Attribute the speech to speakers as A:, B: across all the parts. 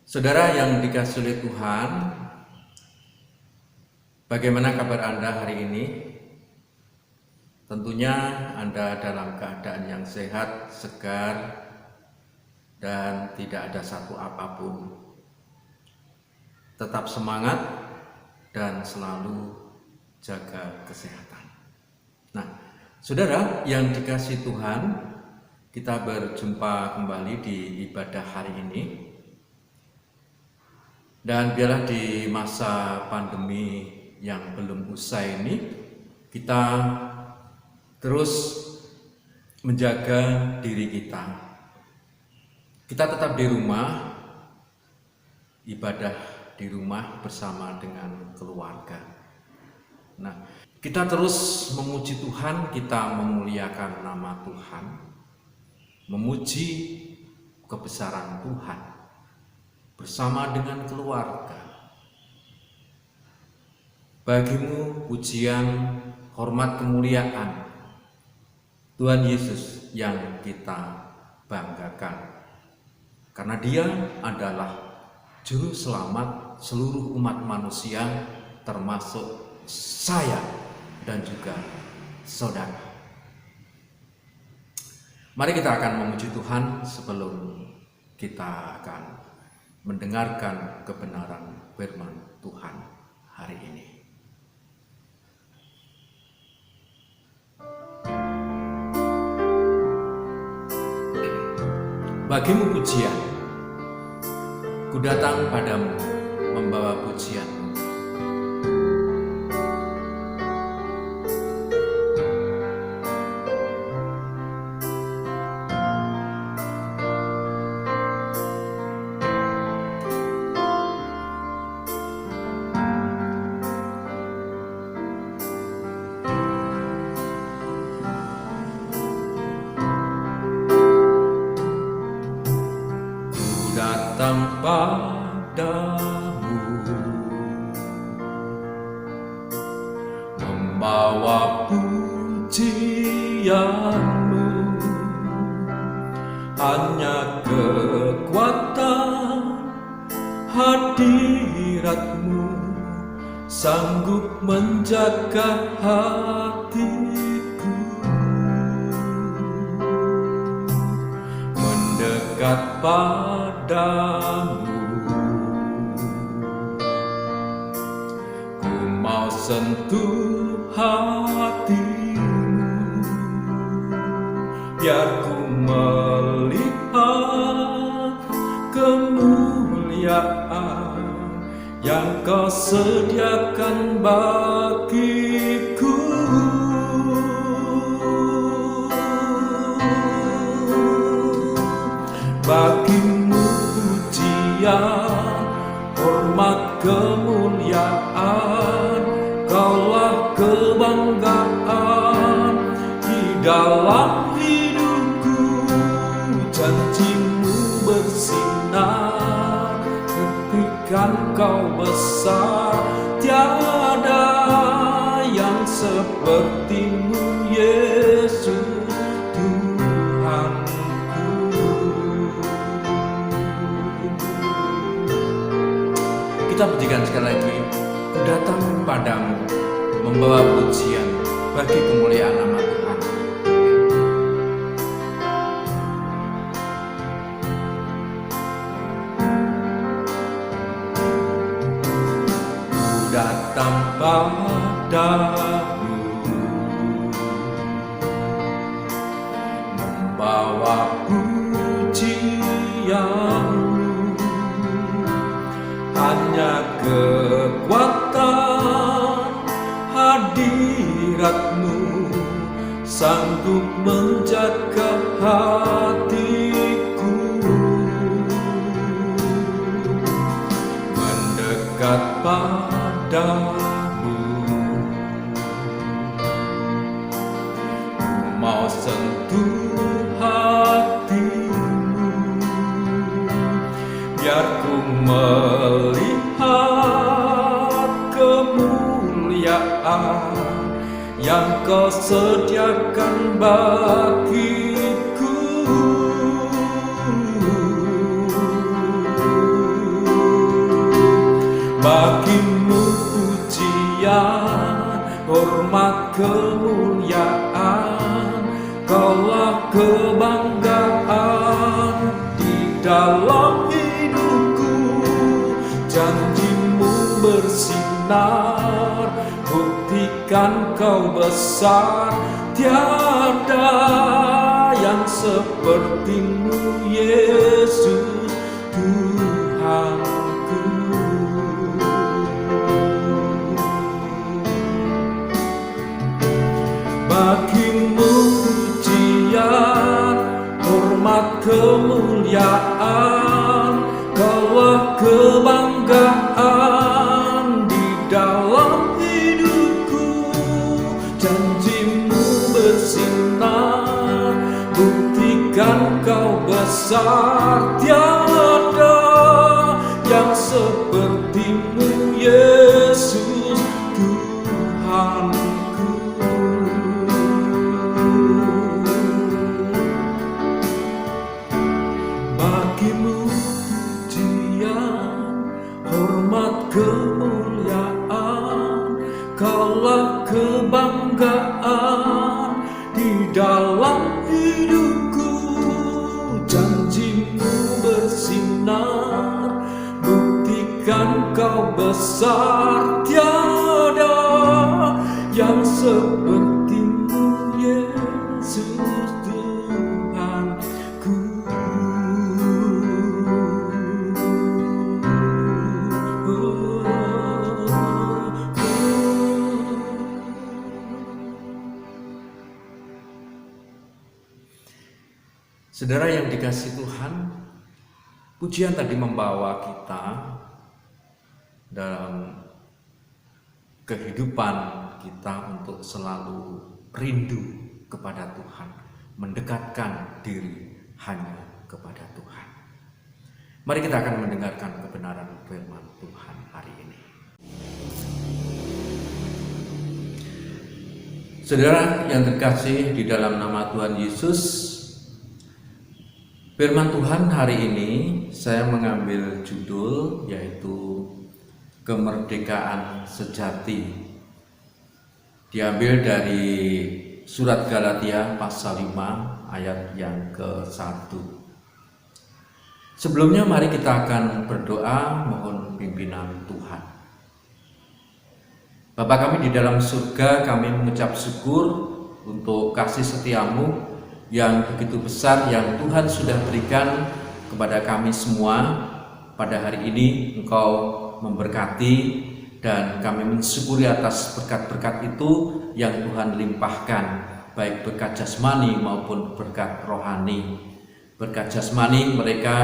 A: Saudara yang dikasihi oleh Tuhan, bagaimana kabar Anda hari ini? Tentunya Anda dalam keadaan yang sehat, segar, dan tidak ada satu apapun. Tetap semangat dan selalu jaga kesehatan. Nah, saudara yang dikasihi Tuhan, kita berjumpa kembali di ibadah hari ini. Dan biarlah di masa pandemi yang belum usai ini, kita terus menjaga diri kita. Kita tetap di rumah, ibadah di rumah bersama dengan keluarga. Nah, kita terus memuji Tuhan, kita memuliakan nama Tuhan, memuji kebesaran Tuhan bersama dengan keluarga. Bagimu pujian, hormat, kemuliaan Tuhan Yesus yang kita banggakan, karena Dia adalah juru selamat seluruh umat manusia, termasuk saya dan juga saudara. Mari kita akan memuji Tuhan sebelum kita akan mendengarkan kebenaran firman Tuhan hari ini. Bagimu pujian, ku datang padamu membawa pujian. Datang padamu membawa pujianmu, hanya kekuatan hadiratmu sanggup menjaga hatiku. Mendekat padamu, ku mau sentuh hatimu, biar ku melihat kemuliaan yang Kau sediakan bagiku. Bagimu pujian, hormat, kemuliaan, Kaulah kebanggaan di dalam hidupku. Janjimu bersinar ketika Kau besar, tiada yang sepertimu Yesus Tuhanku. Kita pujikan sekali lagi, ku datang padamu membawa pujian bagi kemuliaan nama Tuhan. Ku datang padamu membawa pujian, hanya kekuatan hadiratmu sanggup menjaga hatiku. Mendekat padamu, ku mau sentuh hatimu, biar ku melihat kemuliaan yang Kau sediakan bagiku.
B: dalam hidupku. Janjimu bersinar, buktikan kau besar. Tiada yang sepertimu, Yesus Tuhanku. Bagimu pujian, hormat, kemuliaan, Kaulah kebanggaan di dalam hidupku. Janjimu bersinar, buktikan kau besar. Tiada yang sepertimu, Yesus Tuhanku. Bagimu pujian, hormat, kemuliaan, Kaulah kebanggaan di dalam hidupku. Janjimu bersinar, buktikan kau besar. Tiada yang sepertimu, Yesus Tuhanku.
A: Saudara yang dikasihi Tuhan, pujian tadi membawa kita dalam kehidupan kita untuk selalu rindu kepada Tuhan, mendekatkan diri hanya kepada Tuhan. Mari kita akan mendengarkan kebenaran firman Tuhan hari ini. Saudara yang terkasih di dalam nama Tuhan Yesus, firman Tuhan hari ini saya mengambil judul yaitu Kemerdekaan Sejati. Diambil dari surat Galatia pasal 5 ayat yang ke-1. Sebelumnya mari kita akan berdoa mohon pimpinan Tuhan. Bapa kami di dalam surga, kami mengucap syukur untuk kasih setiamu yang begitu besar yang Tuhan sudah berikan kepada kami semua. Pada hari ini Engkau memberkati dan kami mensyukuri atas berkat-berkat itu yang Tuhan limpahkan, baik berkat jasmani maupun berkat rohani. Berkat jasmani mereka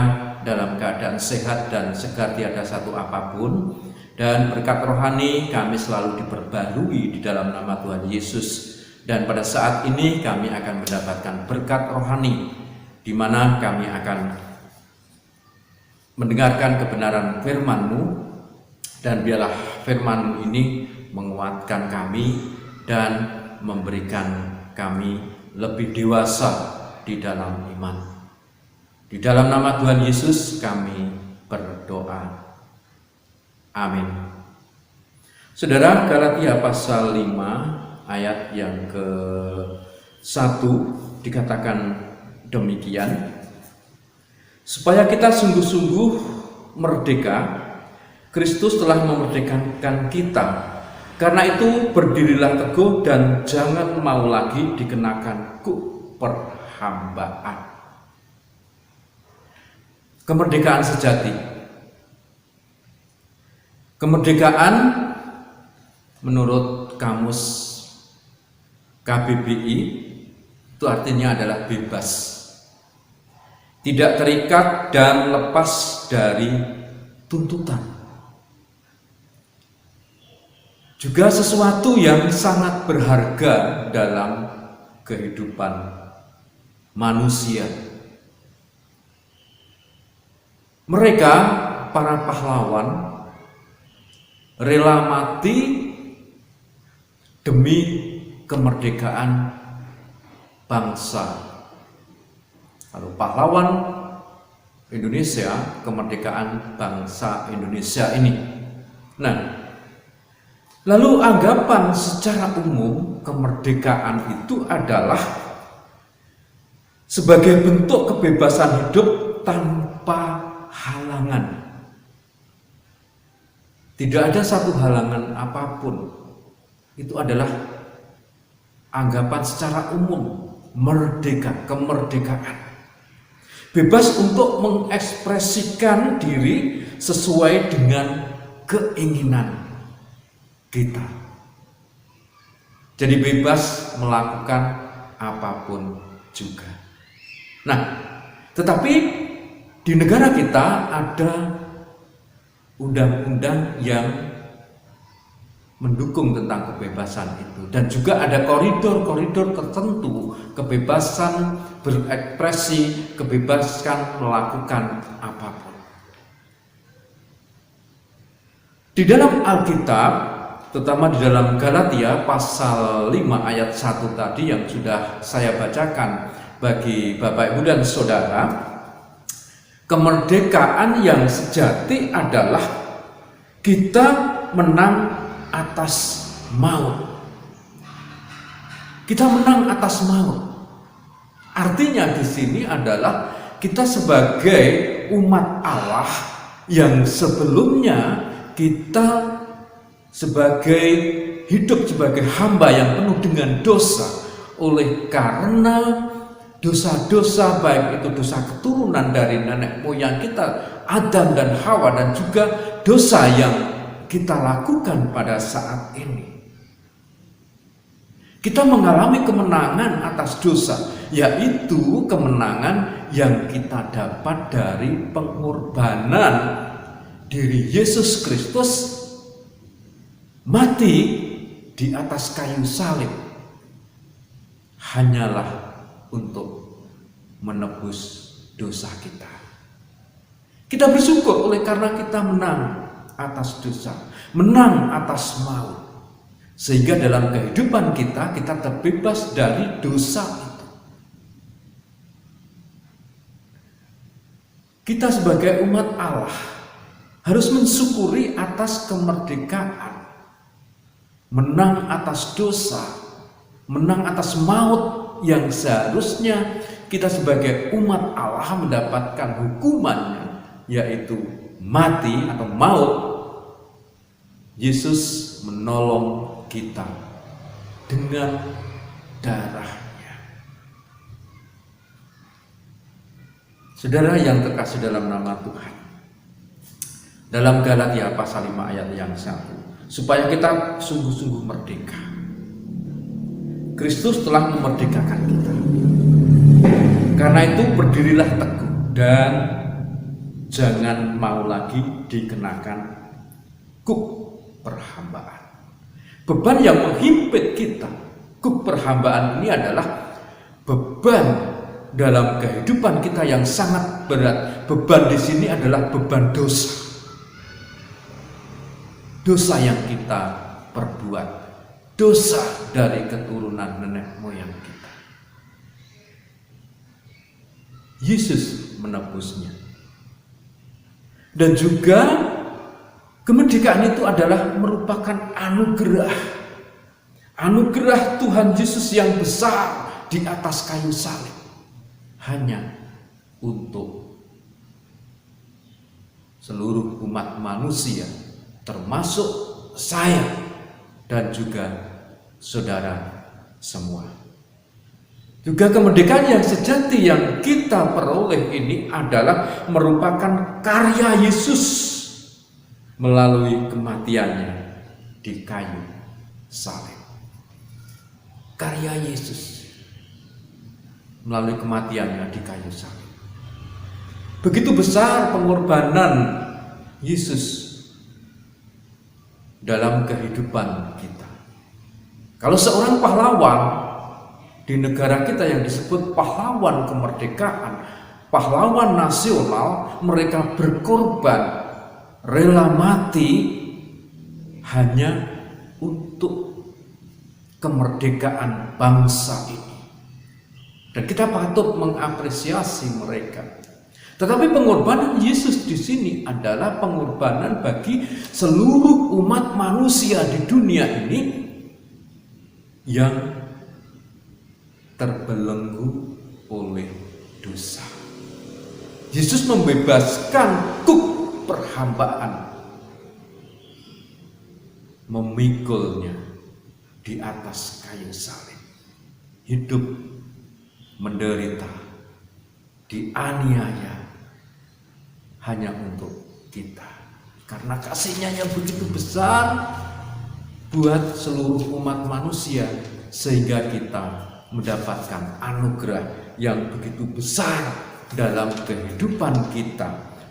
A: dalam keadaan sehat dan segar tiada satu apapun, dan berkat rohani kami selalu diperbarui di dalam nama Tuhan Yesus. Dan pada saat ini kami akan mendapatkan berkat rohani, di mana kami akan mendengarkan kebenaran firman-Mu, dan biarlah firman-Mu ini menguatkan kami dan memberikan kami lebih dewasa di dalam iman. Di dalam nama Tuhan Yesus kami berdoa. Amin. Saudara, Galatia pasal 5 ayat yang ke-1 dikatakan demikian, supaya kita sungguh-sungguh merdeka, Kristus telah memerdekakan kita. Karena itu berdirilah teguh dan jangan mau lagi dikenakan kuk perhambaan. Kemerdekaan sejati. Kemerdekaan menurut kamus KBBI itu artinya adalah bebas, tidak terikat dan lepas dari tuntutan. Juga sesuatu yang sangat berharga dalam kehidupan manusia. Mereka, para pahlawan, rela mati demi kemerdekaan bangsa. Kalau pahlawan Indonesia, kemerdekaan bangsa Indonesia ini. Nah, lalu anggapan secara umum kemerdekaan itu adalah sebagai bentuk kebebasan hidup tanpa halangan. Tidak ada satu halangan apapun. Itu adalah anggapan secara umum merdeka, kemerdekaan. Bebas untuk mengekspresikan diri sesuai dengan keinginan kita. Jadi bebas melakukan apapun juga. Nah, tetapi di negara kita ada undang-undang yang mendukung tentang kebebasan itu, dan juga ada koridor-koridor tertentu kebebasan berekspresi, kebebasan melakukan apapun. Di dalam Alkitab, terutama di dalam Galatia pasal 5 ayat 1 tadi yang sudah saya bacakan bagi Bapak Ibu dan Saudara, kemerdekaan yang sejati adalah kita menang atas maut. Kita menang atas maut. Artinya di sini adalah kita sebagai umat Allah yang sebelumnya kita hidup sebagai hamba yang penuh dengan dosa, oleh karena dosa-dosa, baik itu dosa keturunan dari nenek moyang kita Adam dan Hawa, dan juga dosa yang kita lakukan pada saat ini, kita mengalami kemenangan atas dosa, yaitu kemenangan yang kita dapat dari pengorbanan diri Yesus Kristus mati di atas kayu salib, hanyalah untuk menebus dosa kita. Kita bersyukur oleh karena kita menang atas dosa, menang atas maut, sehingga dalam kehidupan kita terbebas dari dosa itu. Kita sebagai umat Allah harus mensyukuri atas kemerdekaan, menang atas dosa, menang atas maut yang seharusnya kita sebagai umat Allah mendapatkan hukumannya, yaitu mati atau maut. Yesus menolong kita dengan darahnya. Saudara yang terkasih dalam nama Tuhan, dalam Galatia pasal 5 ayat yang 1, supaya kita sungguh-sungguh merdeka. Kristus telah memerdekakan kita. Karena itu berdirilah teguh dan jangan mau lagi dikenakan kuk perhambaan. Beban yang menghimpit kita, kuk perhambaan ini adalah beban dalam kehidupan kita yang sangat berat. Beban di sini adalah beban dosa. Dosa yang kita perbuat, dosa dari keturunan nenek moyang kita. Yesus menebusnya. Dan juga kemerdekaan itu adalah merupakan anugerah. Anugerah Tuhan Yesus yang besar di atas kayu salib. Hanya untuk seluruh umat manusia, termasuk saya dan juga saudara semua. Juga kemerdekaan yang sejati yang kita peroleh ini adalah merupakan karya Yesus melalui kematiannya di kayu salib. Karya Yesus melalui kematiannya di kayu salib. Begitu besar pengorbanan Yesus dalam kehidupan kita. Kalau seorang pahlawan di negara kita yang disebut pahlawan kemerdekaan, pahlawan nasional, mereka berkorban, rela mati hanya untuk kemerdekaan bangsa ini. Dan kita patut mengapresiasi mereka. Tetapi pengorbanan Yesus di sini adalah pengorbanan bagi seluruh umat manusia di dunia ini yang terbelenggu oleh dosa. Yesus membebaskan kuk perhambaan, memikulnya di atas kayu salib. Hidup menderita, dianiaya hanya untuk kita. Karena kasih-Nya yang begitu besar buat seluruh umat manusia, sehingga kita mendapatkan anugerah yang begitu besar dalam kehidupan kita,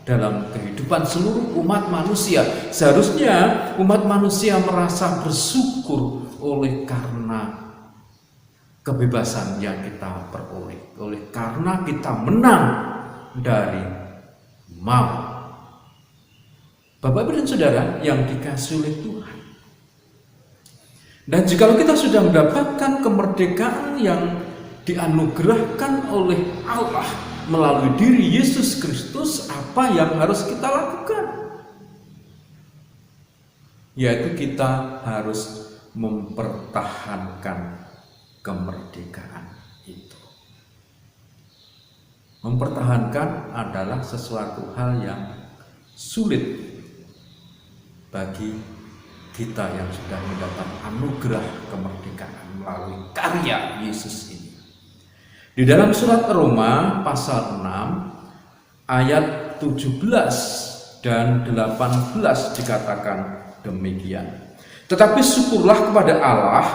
A: dalam kehidupan seluruh umat manusia. Seharusnya umat manusia merasa bersyukur oleh karena kebebasan yang kita peroleh, oleh karena kita menang dari maut. Bapak Ibu dan Saudara yang dikasihi oleh Tuhan, dan jikalau kita sudah mendapatkan kemerdekaan yang dianugerahkan oleh Allah melalui diri Yesus Kristus, apa yang harus kita lakukan? Yaitu kita harus mempertahankan kemerdekaan itu. Mempertahankan adalah sesuatu hal yang sulit bagi kita yang sudah mendapat anugerah kemerdekaan melalui karya Yesus ini. Di dalam surat Roma pasal 6 ayat 17 dan 18 dikatakan demikian. Tetapi syukurlah kepada Allah,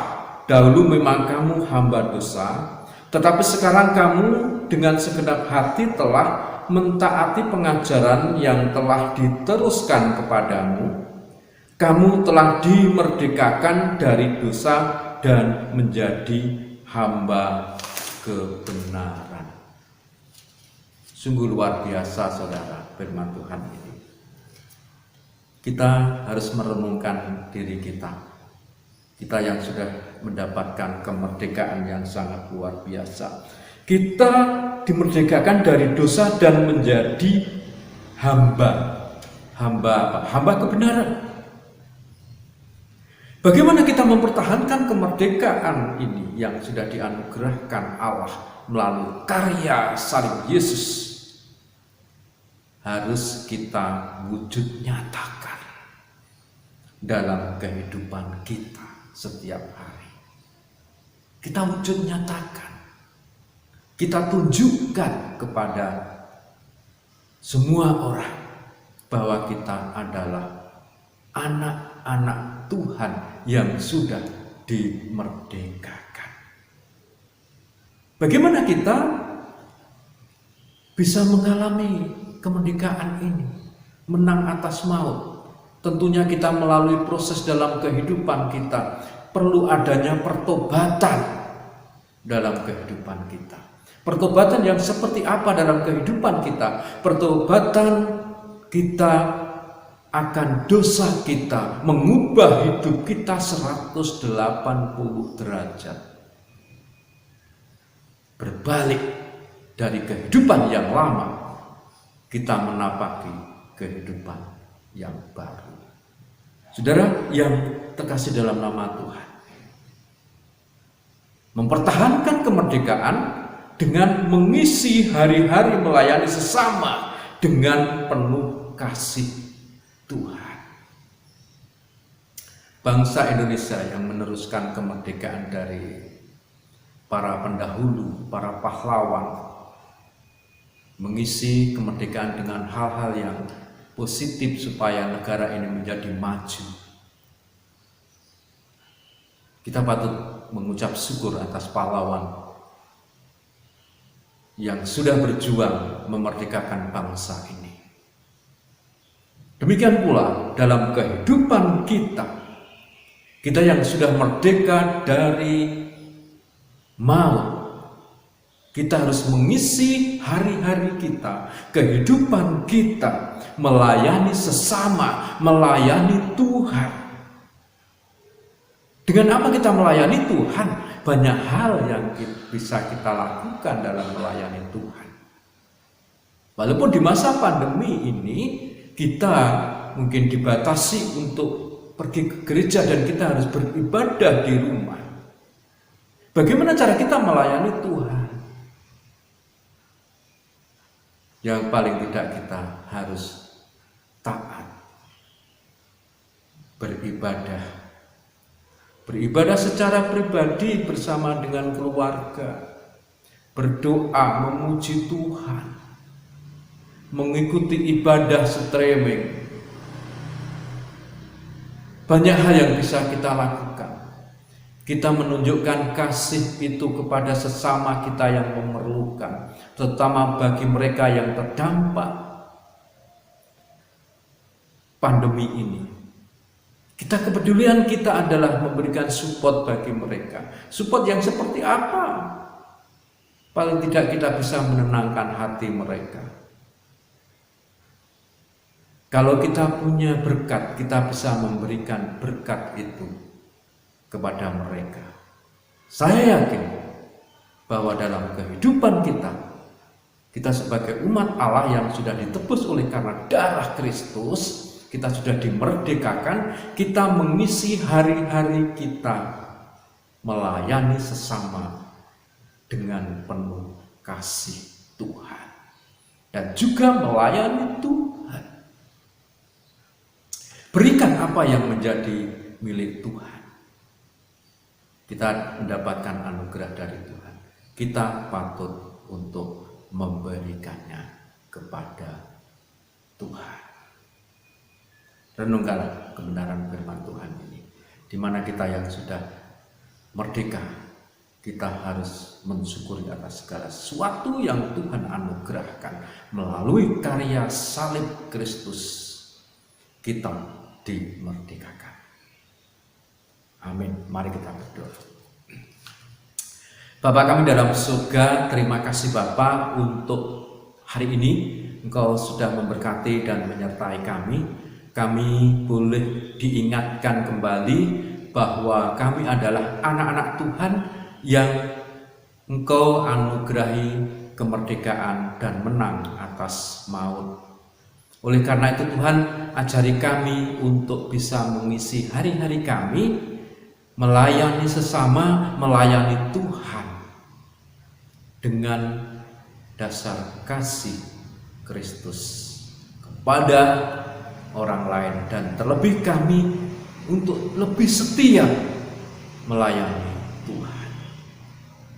A: dahulu memang kamu hamba dosa, tetapi sekarang kamu dengan segenap hati telah mentaati pengajaran yang telah diteruskan kepadamu. Kamu telah dimerdekakan dari dosa dan menjadi hamba kebenaran. Sungguh luar biasa, saudara, firman Tuhan ini. Kita harus merenungkan diri kita. Kita yang sudah mendapatkan kemerdekaan yang sangat luar biasa. Kita dimerdekakan dari dosa dan menjadi hamba. Hamba apa? Hamba kebenaran. Bagaimana kita mempertahankan kemerdekaan ini yang sudah dianugerahkan Allah melalui karya salib Yesus? Harus kita wujud nyatakan dalam kehidupan kita setiap hari. Kita wujud nyatakan, kita tunjukkan kepada semua orang bahwa kita adalah anak-anak Tuhan yang sudah dimerdekakan. Bagaimana kita bisa mengalami kemerdekaan ini, menang atas maut? Tentunya kita melalui proses dalam kehidupan kita. Perlu adanya pertobatan dalam kehidupan kita. Pertobatan yang seperti apa dalam kehidupan kita? Pertobatan kita akan dosa kita, mengubah hidup kita 180 derajat. Berbalik dari kehidupan yang lama, kita menapaki kehidupan yang baru. Saudara yang terkasih dalam nama Tuhan, mempertahankan kemerdekaan dengan mengisi hari-hari melayani sesama dengan penuh kasih Tuhan. Bangsa Indonesia yang meneruskan kemerdekaan dari para pendahulu, para pahlawan, mengisi kemerdekaan dengan hal-hal yang positif supaya negara ini menjadi maju. Kita patut mengucap syukur atas pahlawan yang sudah berjuang memerdekakan bangsa ini. Demikian pula dalam kehidupan kita, kita yang sudah merdeka dari maut, kita harus mengisi hari-hari kita, kehidupan kita, melayani sesama, melayani Tuhan. Dengan apa kita melayani Tuhan? Banyak hal yang bisa kita lakukan dalam melayani Tuhan. Walaupun di masa pandemi ini, kita mungkin dibatasi untuk pergi ke gereja dan kita harus beribadah di rumah. Bagaimana cara kita melayani Tuhan? yang paling tidak kita harus taat, beribadah secara pribadi bersama dengan keluarga, berdoa, memuji Tuhan, mengikuti ibadah streaming. Banyak hal yang bisa kita lakukan. Kita menunjukkan kasih itu kepada sesama kita yang memerlukan, terutama bagi mereka yang terdampak pandemi ini. Kepedulian kita adalah memberikan support bagi mereka. Support yang seperti apa? Paling tidak kita bisa menenangkan hati mereka. Kalau kita punya berkat, kita bisa memberikan berkat itu kepada mereka. Saya yakin bahwa dalam kehidupan kita sebagai umat Allah yang sudah ditebus oleh karena darah Kristus, kita sudah dimerdekakan, kita mengisi hari-hari kita melayani sesama dengan penuh kasih Tuhan dan juga melayani Tuhan. Berikan apa yang menjadi milik Tuhan. Kita mendapatkan anugerah dari Tuhan. Kita patut untuk memberikannya kepada Tuhan. Renungkanlah kebenaran firman Tuhan ini. Di mana kita yang sudah merdeka, kita harus mensyukuri atas segala sesuatu yang Tuhan anugerahkan melalui karya salib Kristus. Kita dimerdekakan. Amin. Mari kita berdoa. Bapa kami dalam surga, terima kasih Bapa untuk hari ini. Engkau sudah memberkati dan menyertai kami. Kami boleh diingatkan kembali bahwa kami adalah anak-anak Tuhan yang Engkau anugerahi kemerdekaan dan menang atas maut. Oleh karena itu Tuhan, ajari kami untuk bisa mengisi hari-hari kami melayani sesama, melayani Tuhan dengan dasar kasih Kristus kepada orang lain, dan terlebih kami untuk lebih setia melayani Tuhan.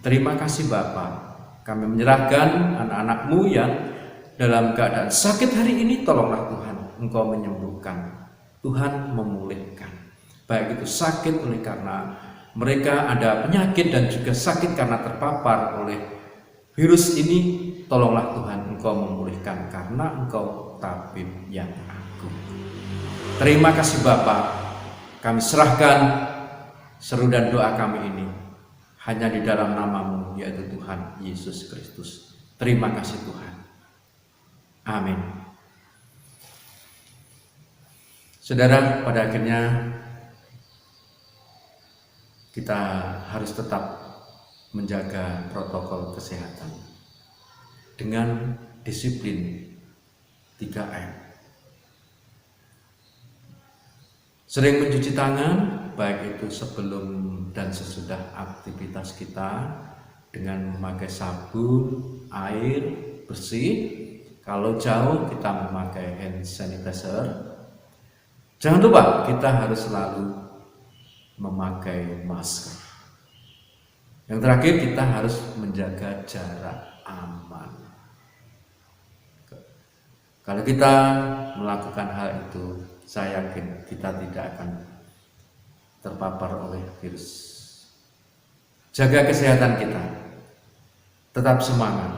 A: Terima kasih Bapa. Kami menyerahkan anak-anak-Mu yang dalam keadaan sakit hari ini, tolonglah Tuhan, Engkau menyembuhkan, Tuhan memulihkan. Baik itu sakit oleh karena mereka ada penyakit dan juga sakit karena terpapar oleh virus ini, tolonglah Tuhan Engkau memulihkan karena Engkau tabib yang agung. Terima kasih Bapa. Kami serahkan seru dan doa kami ini hanya di dalam nama-Mu, yaitu Tuhan Yesus Kristus. Terima kasih Tuhan. Amin. Saudara, pada akhirnya kita harus tetap menjaga protokol kesehatan dengan disiplin 3M. Sering mencuci tangan, baik itu sebelum dan sesudah aktivitas kita, dengan memakai sabun, air bersih. Kalau jauh kita memakai hand sanitizer. Jangan lupa kita harus selalu memakai masker. Yang terakhir, kita harus menjaga jarak aman. Kalau kita melakukan hal itu, saya yakin kita tidak akan terpapar oleh virus. Jaga kesehatan kita, tetap semangat.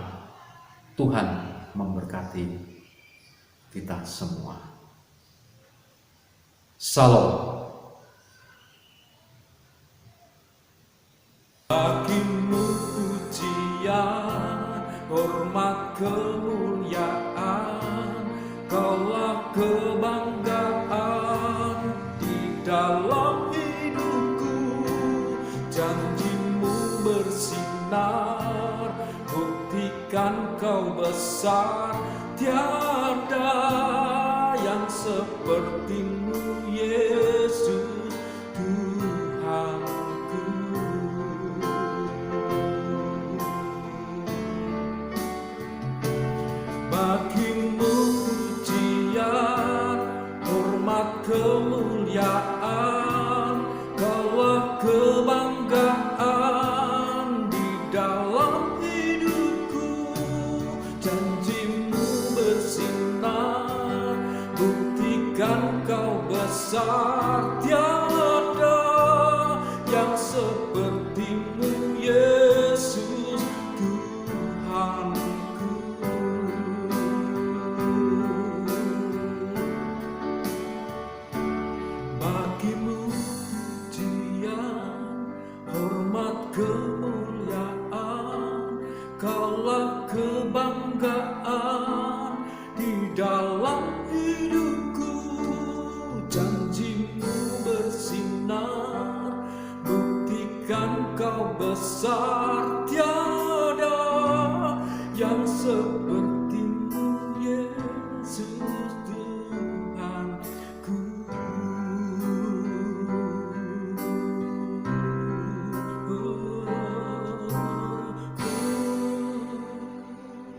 A: Tuhan memberkati kita semua. Salam.
B: Bagimu pujian, hormat, kemuliaan, Kaulah kebanggaan di dalam hidupku. Janjimu bersinar, buktikan Kau besar, tiada yang seperti-Mu Yesus Tuhanku. kemuliaan, Kaulah kebanggaan di dalam hidupku. Janjimu bersinar, buktikan Kau besar. Tiada yang seperti-Mu, Yesus Tuhanku. Bagi-Mu pujian, hormat, kemuliaan, Kaulah kebanggaan di dalam hidupku. Janji-Mu bersinar, buktikan Kau besar. Tiada yang seperti